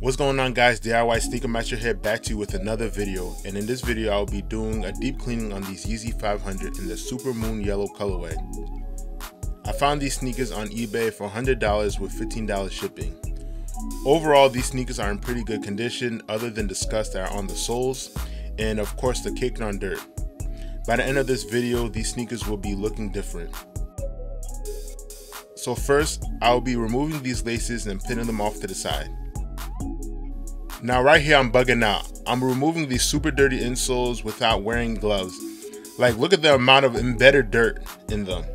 What's going on, guys? DIY Sneaker Master here, back to you with another video, and in this video I'll be doing a deep cleaning on these Yeezy 500 in the Super Moon Yellow colorway. I found these sneakers on eBay for $100 with $15 shipping. Overall, these sneakers are in pretty good condition other than the scuffs that are on the soles and of course the caked on dirt. By the end of this video, these sneakers will be looking different. So first, I'll be removing these laces and pinning them off to the side. Now right here I'm bugging out. I'm removing these super dirty insoles without wearing gloves. Like, look at the amount of embedded dirt in them.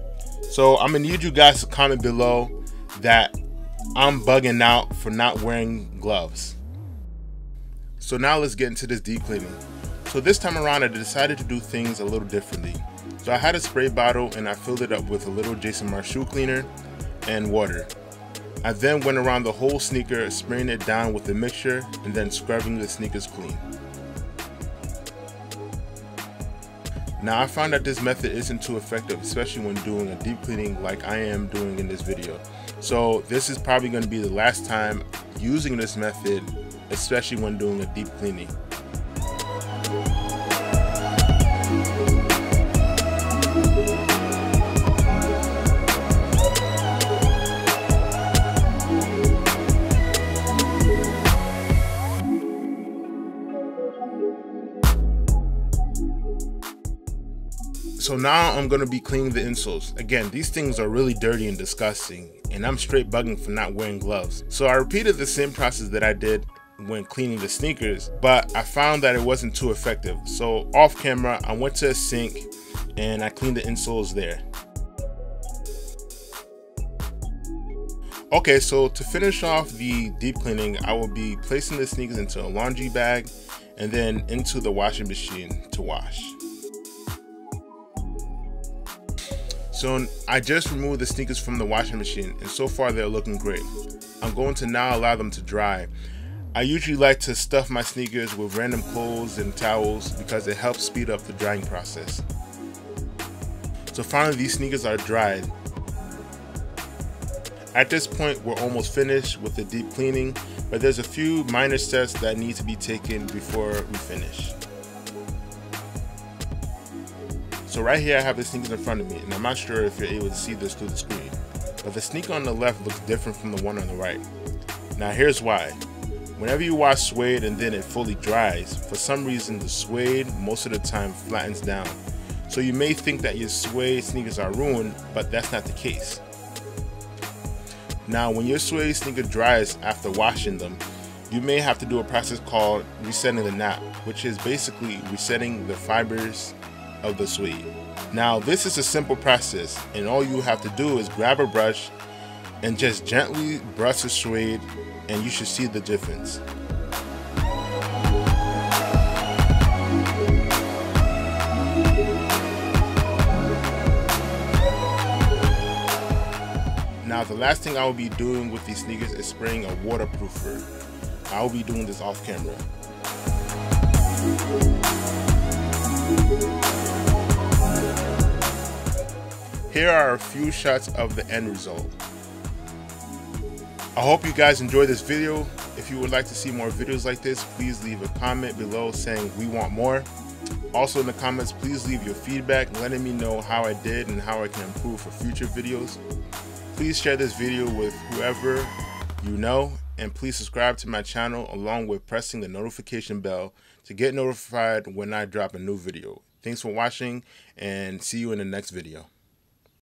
So I'm gonna need you guys to comment below that I'm bugging out for not wearing gloves. So now let's get into this deep cleaning. So this time around I decided to do things a little differently. So I had a spray bottle and I filled it up with a little Jason Markk shoe cleaner and water. I then went around the whole sneaker, spraying it down with the mixture and then scrubbing the sneakers clean. Now I found that this method isn't too effective, especially when doing a deep cleaning like I am doing in this video. So this is probably going to be the last time using this method, especially when doing a deep cleaning. So now I'm going to be cleaning the insoles. Again, these things are really dirty and disgusting, and I'm straight bugging for not wearing gloves. So I repeated the same process that I did when cleaning the sneakers, but I found that it wasn't too effective. So off camera, I went to a sink and I cleaned the insoles there. Okay, so to finish off the deep cleaning, I will be placing the sneakers into a laundry bag and then into the washing machine to wash. So I just removed the sneakers from the washing machine and so far they're looking great. I'm going to now allow them to dry. I usually like to stuff my sneakers with random clothes and towels because it helps speed up the drying process. So finally these sneakers are dried. At this point we're almost finished with the deep cleaning, but there's a few minor steps that need to be taken before we finish. So right here I have the sneakers in front of me, and I'm not sure if you're able to see this through the screen, but the sneaker on the left looks different from the one on the right. Now here's why. Whenever you wash suede and then it fully dries, for some reason the suede most of the time flattens down. So you may think that your suede sneakers are ruined, but that's not the case. Now when your suede sneaker dries after washing them, you may have to do a process called resetting the knot, which is basically resetting the fibers of the suede. Now this is a simple process, and all you have to do is grab a brush and just gently brush the suede and you should see the difference. Now the last thing I will be doing with these sneakers is spraying a waterproofer. I will be doing this off camera. Here are a few shots of the end result. I hope you guys enjoyed this video. If you would like to see more videos like this, please leave a comment below saying we want more. Also in the comments, please leave your feedback letting me know how I did and how I can improve for future videos. Please share this video with whoever you know, and please subscribe to my channel along with pressing the notification bell to get notified when I drop a new video. Thanks for watching and see you in the next video.